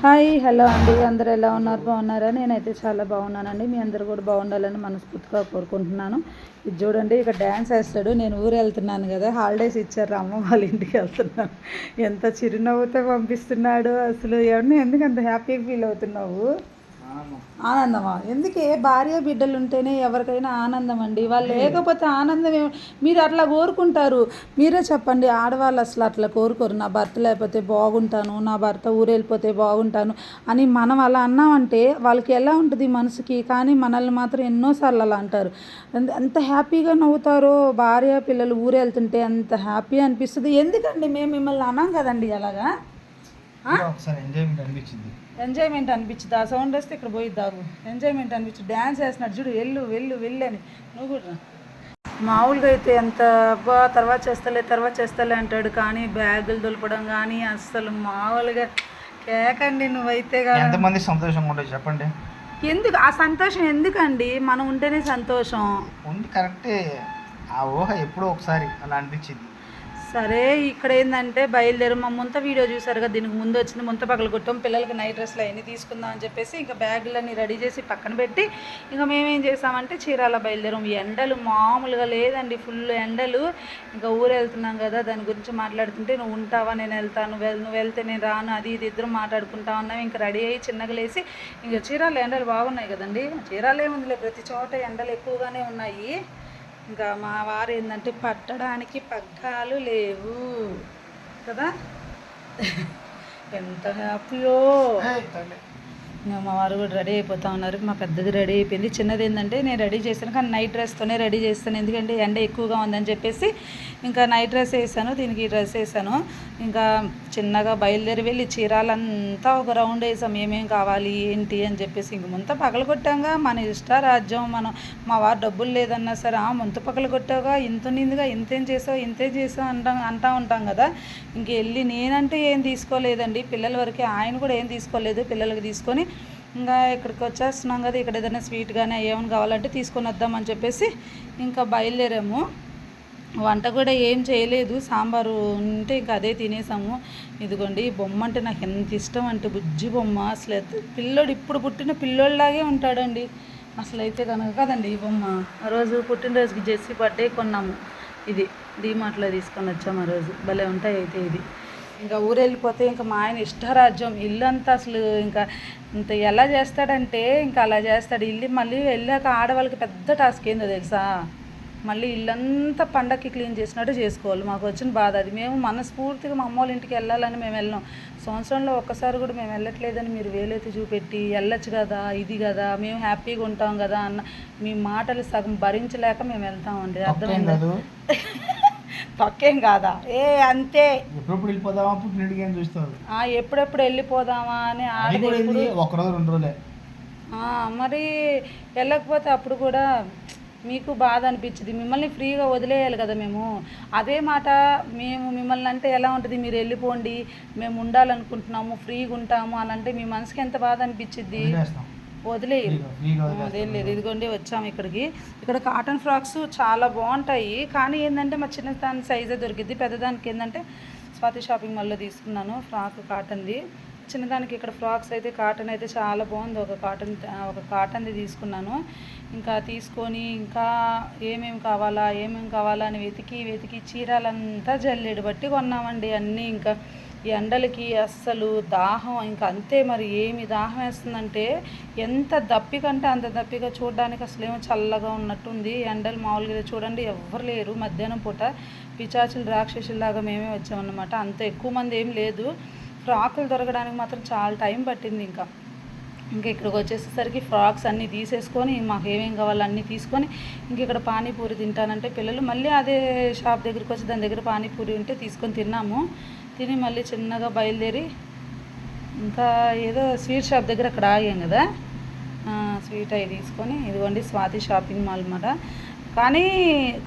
Hi hello అండి, అందరూ ఎలా ఉన్నారు? బాగున్నారా? నేనైతే చాలా బాగున్నానండి. మీ అందరూ కూడా బాగుండాలని మనస్ఫూర్తిగా కోరుకుంటున్నాను. ఇది చూడండి, ఇక్కడ డ్యాన్స్ వేస్తాడు. నేను ఊరు వెళ్తున్నాను కదా, హాలిడేస్ ఇచ్చారు, అమ్మ వాళ్ళ ఇంటికి వెళ్తున్నాను. ఎంత చిరునవ్వుతో పంపిస్తున్నాడు అసలు. ఎవరిని ఎందుకు అంత హ్యాపీగా ఫీల్ అవుతున్నావు? ఆనందమా? ఎందుకే? భార్య బిడ్డలు ఉంటేనే ఎవరికైనా ఆనందం అండి. వాళ్ళు లేకపోతే ఆనందం మీరు అట్లా కోరుకుంటారు. మీరే చెప్పండి. ఆడవాళ్ళు అసలు అట్లా కోరుకోరు. నా భర్త లేకపోతే బాగుంటాను, నా భర్త ఊరెళ్ళిపోతే బాగుంటాను అని మనం అలా అన్నామంటే వాళ్ళకి ఎలా ఉంటుంది మనసుకి. కానీ మనల్ని మాత్రం ఎన్నోసార్లు అలా అంటారు. ఎంత హ్యాపీగా నవ్వుతారో. భార్య పిల్లలు ఊరెళ్తుంటే అంత హ్యాపీ అనిపిస్తుంది. ఎందుకండి మేము మిమ్మల్ని అన్నాం కదండి అలాగా. ఎంజాయ్మెంట్ అనిపించింది. ఆ సౌండ్ వస్తే ఇక్కడ పోయి దాగు. ఎంజాయ్మెంట్ అనిపించింది. డ్యాన్స్ వేస్తున్నాడు చూడు, వెళ్ళు వెళ్ళు వెళ్ళు అని. నువ్వు కూడా మామూలుగా అయితే ఎంత అబ్బా తర్వాత చేస్తలే అంటాడు. కానీ బ్యాగులు దులపడం కానీ అస్సలు మామూలుగా కేకండి. నువ్వైతే ఎంతమంది సంతోషంగా ఉండదు చెప్పండి. ఎందుకు ఆ సంతోషం? ఎందుకండి మనం ఉంటేనే సంతోషం ఉంది. కరెక్టే. ఆ ఊహ ఎప్పుడో ఒకసారి అలా అనిపించింది. సరే, ఇక్కడ ఏంటంటే బయలుదేరు. మా ముంత వీడియో చూసారు కదా, దీనికి ముందు వచ్చింది. ముంత పగలు కొట్టాం. పిల్లలకి నైట్ డ్రెస్లు అవన్నీ తీసుకుందాం అని చెప్పేసి ఇంకా బ్యాగులన్నీ రెడీ చేసి పక్కన పెట్టి ఇంకా మేమేం చేసామంటే చీరాల బయలుదేరాం. ఎండలు మామూలుగా లేదండి, ఫుల్ ఎండలు. ఇంకా ఊరు వెళ్తున్నాం కదా, దాని గురించి మాట్లాడుతుంటే నువ్వు ఉంటావా, నేను వెళ్తాను, నువ్వు వెళ్తే నేను రాను, అది ఇది ఇద్దరు మాట్లాడుకుంటా ఉన్నాం. ఇంకా రెడీ అయ్యి చిన్నగా లేసి ఇంకా చీరాల ఎండలు బాగున్నాయి కదండి. చీరాలు ఏముందిలే, ప్రతి చోట ఎండలు ఎక్కువగానే ఉన్నాయి. ఇంకా మా వారు ఏంటంటే పట్టడానికి పగ్గాలు లేవు కదా. ఎంత హ్యాపీయో. ఇంకా మా వారు కూడా రెడీ అయిపోతూ ఉన్నారు. మా పెద్దది రెడీ అయిపోయింది. చిన్నది ఏంటంటే నేను రెడీ చేశాను, కానీ నైట్ డ్రెస్తోనే రెడీ చేస్తాను. ఎందుకంటే ఎండ ఎక్కువగా ఉందని చెప్పేసి ఇంకా నైట్ డ్రెస్ వేసాను, దీనికి డ్రెస్ వేసాను. ఇంకా చిన్నగా బయలుదేరి వెళ్ళి చీరాలంతా ఒక రౌండ్ వేసాం. ఏమేమి కావాలి ఏంటి అని చెప్పేసి ఇంక ముంత పగల కొట్టాగా. మన ఇష్టారాజ్యం. మనం మా వారు డబ్బులు లేదన్నా సరే, ముంత పగల కొట్టావుగా, ఇంత నిందుగా ఇంతేం చేసావు అంటా ఉంటాం కదా. ఇంక వెళ్ళి నేనంటే ఏం తీసుకోలేదండి, పిల్లల వరకే. ఆయన కూడా ఏం తీసుకోలేదు. పిల్లలకి తీసుకొని ఇంకా ఇక్కడికి వచ్చేస్తున్నాం కదా, ఇక్కడ ఏదైనా స్వీట్ కానీ ఏమైనా కావాలంటే తీసుకొని వద్దామని చెప్పేసి ఇంకా బయలుదేరాము. వంట కూడా ఏం చేయలేదు, సాంబారు ఉంటే ఇంకా అదే తినేసాము. ఇదిగోండి, బొమ్మ అంటే నాకు ఎంత ఇష్టం అంటే బుజ్జి బొమ్మ. అసలు పిల్లోడు ఇప్పుడు పుట్టిన పిల్లోడిలాగే ఉంటాడండి అసలు. అయితే కనుక కదండి ఈ బొమ్మ. ఆ రోజు పుట్టినరోజుకి జెస్సీ బర్త్డే కొన్నాము. ఇది డీమార్ట్లో తీసుకొని వచ్చాము ఆ రోజు. భలే ఉంటాయి. అయితే ఇది ఇంకా ఊరు వెళ్ళిపోతే ఇంకా మా ఆయన ఇష్టరాజ్యం. ఇల్లు అంతా అసలు ఇంకా ఇంత ఎలా చేస్తాడంటే ఇంకా అలా చేస్తాడు. ఇల్లు మళ్ళీ వెళ్ళాక ఆడవాళ్ళకి పెద్ద టాస్క్ ఏందో తెలుసా, మళ్ళీ ఇల్లంతా పండగకి క్లీన్ చేసినట్టు చేసుకోవాలి. మాకు వచ్చిన బాధ అది. మేము మనస్ఫూర్తిగా మా అమ్మ వాళ్ళ ఇంటికి వెళ్ళాలని మేము వెళ్ళాం. సంవత్సరంలో ఒక్కసారి కూడా మేము వెళ్ళట్లేదని మీరు వేలైతే చూపెట్టి వెళ్ళొచ్చు కదా, ఇది కదా, మేము హ్యాపీగా ఉంటాం కదా అన్న మీ మాటలు సగం భరించలేక మేము వెళ్తామండి. అర్థమైందా? పక్కేం కాదా? అంతే. ఎప్పుడెప్పుడు వెళ్ళిపోదామా పుట్టినట్టుగా చూస్తారు. ఎప్పుడెప్పుడు వెళ్ళిపోదామా అని ఆడేది. ఒకరోజు 2 రోజులే. మరి వెళ్ళకపోతే అప్పుడు కూడా మీకు బాధ అనిపించింది. మిమ్మల్ని ఫ్రీగా వదిలేయాలి కదా మేము. అదే మాట మేము మిమ్మల్ని అంటే ఎలా ఉంటుంది, మీరు వెళ్ళిపోండి, మేము ఉండాలనుకుంటున్నాము, ఫ్రీగా ఉంటాము అని అంటే మీ మనసుకి ఎంత బాధ అనిపించింది. వదిలేయరు. అదేం లేదు. ఇదిగోండి వచ్చాము ఇక్కడికి. ఇక్కడ కాటన్ ఫ్రాక్స్ చాలా బాగుంటాయి. కానీ ఏంటంటే మా చిన్నదాని సైజే దొరికింది. పెద్దదానికి ఏంటంటే స్వాతి షాపింగ్ మాల్లో తీసుకున్నాను ఫ్రాక్ కాటన్ది. చిన్నదానికి ఇక్కడ ఫ్రాక్స్ అయితే కాటన్ అయితే చాలా బాగుంది. ఒక కాటన్ది తీసుకున్నాను. ఇంకా తీసుకొని ఇంకా ఏమేమి కావాలా అని వెతికి చీరాలంతా జల్లెడు బట్టి కొన్నామండి అన్నీ. ఇంకా ఈ ఎండలకి అస్సలు దాహం ఇంకా అంతే. మరి ఏమి దాహం వేస్తుందంటే ఎంత దప్పికంటే అంత దప్పిగా. చూడడానికి అసలు ఏమో చల్లగా ఉన్నట్టుంది. ఎండలు మామూలుగా చూడండి, ఎవ్వరు లేరు. మధ్యాహ్నం పూట పిచాచులు రాక్షసులాగా మేమే వచ్చామన్నమాట. అంత ఎక్కువ మంది ఏం లేదు. ఫ్రాకులు దొరకడానికి మాత్రం చాలా టైం పట్టింది. ఇంకా ఇక్కడికి వచ్చేసేసరికి ఫ్రాక్స్ అన్నీ తీసేసుకొని మాకు ఏమేం కావాలో అన్నీ తీసుకొని ఇంక ఇక్కడ పానీపూరి తింటానంటే పిల్లలు మళ్ళీ అదే షాప్ దగ్గరికి వచ్చి దాని దగ్గర పానీపూరి ఉంటే తీసుకొని తిన్నాము. తిని మళ్ళీ చిన్నగా బయలుదేరి ఇంకా ఏదో స్వీట్ షాప్ దగ్గర అక్కడ ఆగాం కదా, స్వీట్ అవి తీసుకొని ఇదిగోండి స్వాతి షాపింగ్ మాల్ అన్నమాట. కానీ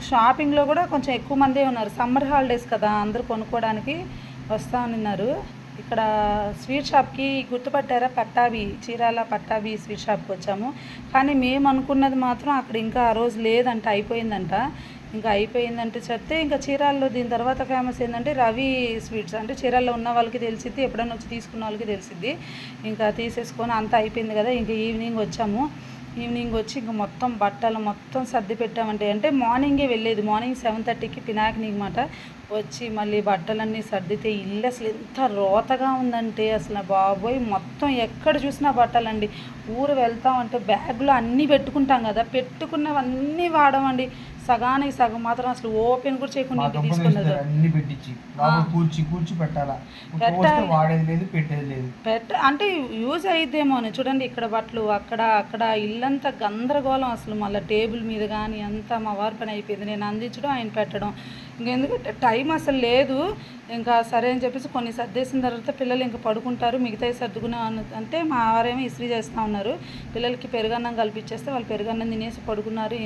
షాపింగ్లో కూడా కొంచెం ఎక్కువ మందే ఉన్నారు. సమ్మర్ హాలిడేస్ కదా, అందరూ కొనుక్కోవడానికి వస్తూ ఉన్నారు. ఇక్కడ స్వీట్ షాప్కి గుర్తుపట్టారా, పట్టాభి, చీరాల పట్టాభి స్వీట్ షాప్కి వచ్చాము. కానీ మేము అనుకున్నది మాత్రం అక్కడ ఇంకా ఆ రోజు లేదంట, అయిపోయిందంట. ఇంకా అయిపోయిందంటే చెప్తే ఇంకా చీరాల్లో దీని తర్వాత ఫేమస్ ఏంటంటే రవి స్వీట్స్. అంటే చీరాల్లో ఉన్న వాళ్ళకి తెలిసిద్ది, ఎప్పుడైనా వచ్చి తీసుకున్న వాళ్ళకి తెలిసిద్ది. ఇంకా తీసేసుకొని అంతా అయిపోయింది కదా, ఇంకా ఈవినింగ్ వచ్చాము. ఈవినింగ్ వచ్చి ఇంక మొత్తం బట్టలు మొత్తం సర్ది పెట్టామంటే, అంటే మార్నింగే వెళ్ళేది, మార్నింగ్ 7:30కి పినాకిని అనమాట. వచ్చి మళ్ళీ బట్టలన్నీ సర్దితే ఇల్లు అసలు ఎంత రోతగా ఉందంటే అసలు బాబోయ్, మొత్తం ఎక్కడ చూసినా బట్టలండి. ఊరు వెళ్తామంటే బ్యాగ్లో అన్నీ పెట్టుకుంటాం కదా, పెట్టుకున్నవన్నీ వాడమండి. సగానికి సగం మాత్రం అసలు ఓపెన్ కూడా చేయకుండా ఇంటికి తీసుకున్నది. అన్ని పెట్టించి కూర్చి కూర్చి పెట్టాలా, వాడేది లేదు పెట్టేది లేదు. అంటే యూజ్ అయిద్దేమో అని చూడండి, ఇక్కడ బట్టలు అక్కడ అక్కడ ఇల్లంతా గందరగోళం అసలు. మళ్ళీ టేబుల్ మీద కానీ అంతా మా వారి పని అయిపోయింది, నేను అందించడం ఆయన పెట్టడం. ఇంకెందుకంటే టైం అసలు లేదు. ఇంకా సరే అని చెప్పేసి కొన్ని సర్దేసిన తర్వాత పిల్లలు ఇంకా పడుకుంటారు, మిగతాయి సర్దుకునే అంటే మా వారేమో ఇస్త్రీ చేస్తూ ఉన్నారు. పిల్లలకి పెరుగన్నం కల్పించేస్తే వాళ్ళు పెరుగన్నం తినేసి పడుకున్నారు.